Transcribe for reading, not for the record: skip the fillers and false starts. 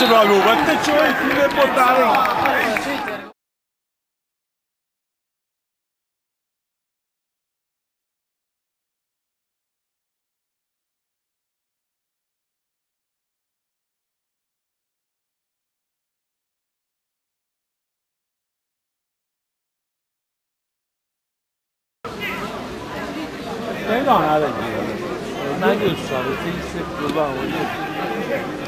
proprio, quante c'è il filo e portare? Ne non ha da dire, non è che so, se si è provato.